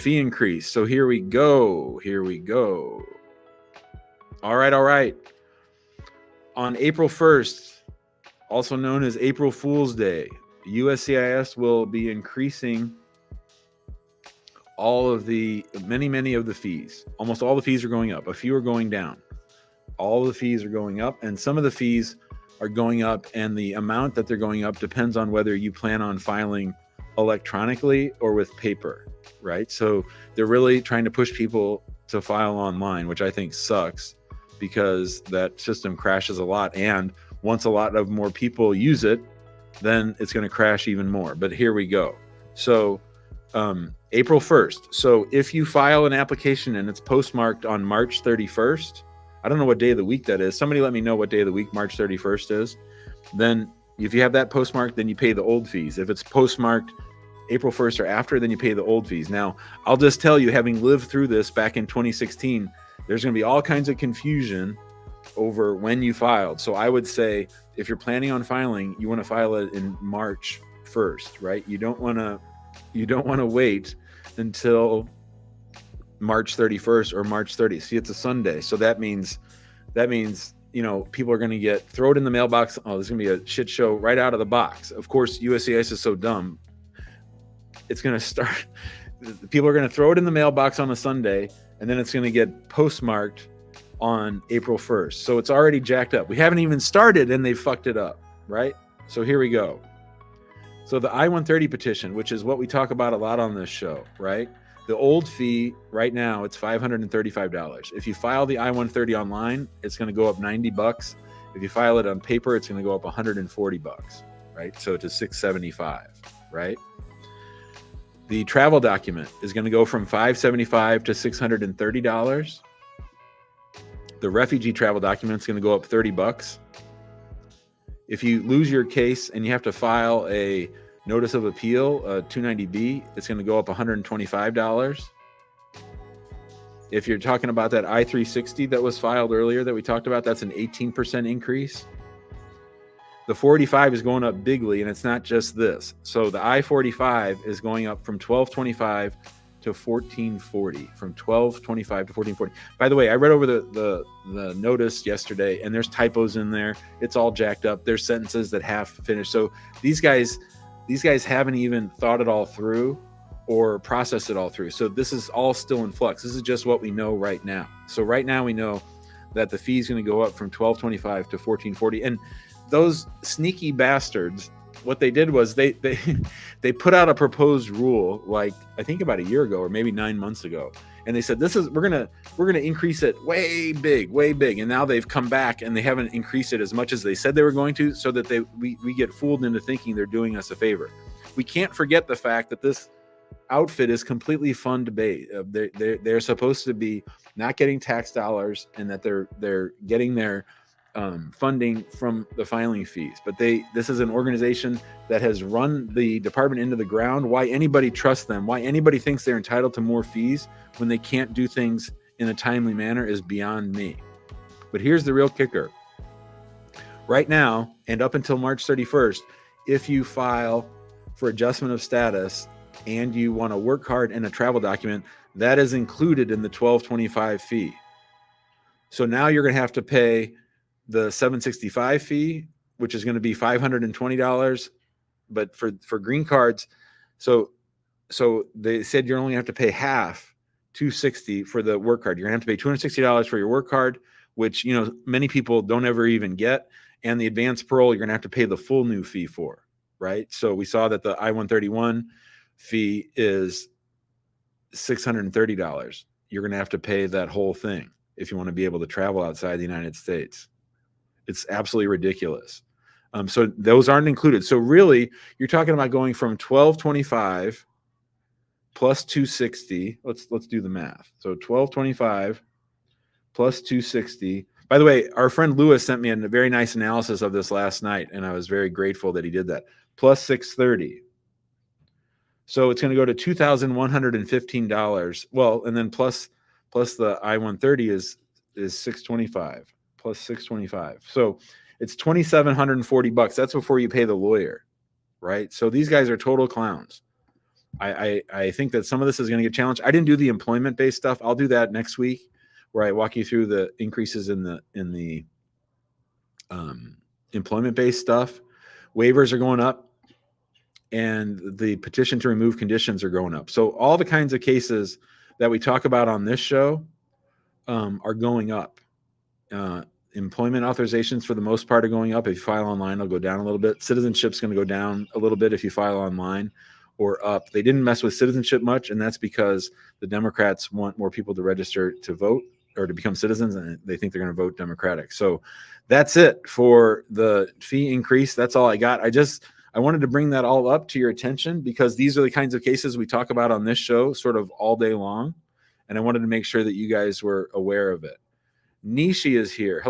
fee increase. So here we go. Here we go. All right, all right. On April 1st, also known as April Fool's Day, USCIS will be increasing all of the many of the fees. Almost all the fees are going up. A few are going down. All the fees are going up, and some of the fees are going up, and the amount that they're going up depends on whether you plan on filing electronically or with paper, right? So they're really trying to push people to file online, which I think sucks because that system crashes a lot. And once a lot of more people use it, then it's going to crash even more. But here we go. So April 1st. So if you file an application and it's postmarked on March 31st, I don't know what day of the week that is. Somebody let me know what day of the week March 31st is. Then if you have that postmarked, then you pay the old fees. If it's postmarked April 1st or after, then you pay the old fees. Now, I'll just tell you, having lived through this back in 2016, there's going to be all kinds of confusion over when you filed. So I would say if you're planning on filing, you want to file it in March 1st, right? You don't want to wait until March 31st or March 30th. See, it's a Sunday. So that means, people are going to throw it in the mailbox. Oh, there's going to be a shit show right out of the box. Of course, USCIS is so dumb. It's going to start, people are going to throw it in the mailbox on a Sunday, and then it's going to get postmarked on April 1st. So it's already jacked up. We haven't even started and they fucked it up, right? So here we go. So the I-130 petition, which is what we talk about a lot on this show, right? The old fee right now, it's $535. If you file the I-130 online, it's going to go up $90. If you file it on paper, it's going to go up $140, right? So to $675, right? The travel document is going to go from $575 to $630. The refugee travel document is going to go up $30. If you lose your case and you have to file a notice of appeal, 290B, it's going to go up $125. If you're talking about that I-360 that was filed earlier that we talked about, that's an 18% increase. The 485 is going up bigly, and it's not just this. So the I-45 is going up from $1,225 to $1,440, from $1,225 to $1,440. By the way, I read over the notice yesterday, and there's typos in there. It's all jacked up. There's sentences that half finished. So these guys haven't even thought it all through or processed it all through. So this is all still in flux. This is just what we know right now. So right now we know that the fee is going to go up from $1,225 to $1,440. And those sneaky bastards, what they did was they put out a proposed rule, like I think about a year ago or maybe 9 months ago, and they said we're gonna increase it way big, and now they've come back and they haven't increased it as much as they said they were going to, so that we get fooled into thinking they're doing us a favor. We can't forget the fact that this outfit is completely fund based. They're supposed to be not getting tax dollars, and that they're getting their funding from the filing fees. But this is an organization that has run the department into the ground. Why anybody trusts them, why anybody thinks they're entitled to more fees when they can't do things in a timely manner, is beyond me. But here's the real kicker. Right now, and up until March 31st, if you file for adjustment of status and you want a work card and a travel document, that is included in the $1,225 fee. So now you're going to have to pay the $765 fee, which is going to be $520, but for green cards, so they said you're only have to pay half, $260 for the work card. You're gonna have to pay $260 for your work card, which many people don't ever even get, and the advanced parole you're gonna have to pay the full new fee for, right? So we saw that the I-131 fee is $630. You're gonna have to pay that whole thing if you want to be able to travel outside the United States. It's absolutely ridiculous. So those aren't included. So really, you're talking about going from $1,225 plus $260. Let's do the math. So $1,225 plus $260. By the way, our friend Lewis sent me a very nice analysis of this last night, and I was very grateful that he did that. Plus $630. So it's going to go to $2,115. Well, and then plus the I-130 is $625. Plus $625. So it's $2,740. That's before you pay the lawyer, right? So these guys are total clowns. I think that some of this is going to get challenged. I didn't do the employment-based stuff. I'll do that next week, where I walk you through the increases in the employment-based stuff. Waivers are going up, and the petition to remove conditions are going up. So all the kinds of cases that we talk about on this show are going up. Employment authorizations, for the most part, are going up. If you file online, they'll go down a little bit. Citizenship's going to go down a little bit if you file online, or up. They didn't mess with citizenship much, and that's because the Democrats want more people to register to vote or to become citizens, and they think they're going to vote Democratic. So that's it for the fee increase. That's all I got. I wanted to bring that all up to your attention because these are the kinds of cases we talk about on this show sort of all day long, and I wanted to make sure that you guys were aware of it. Nishi is here. Hello.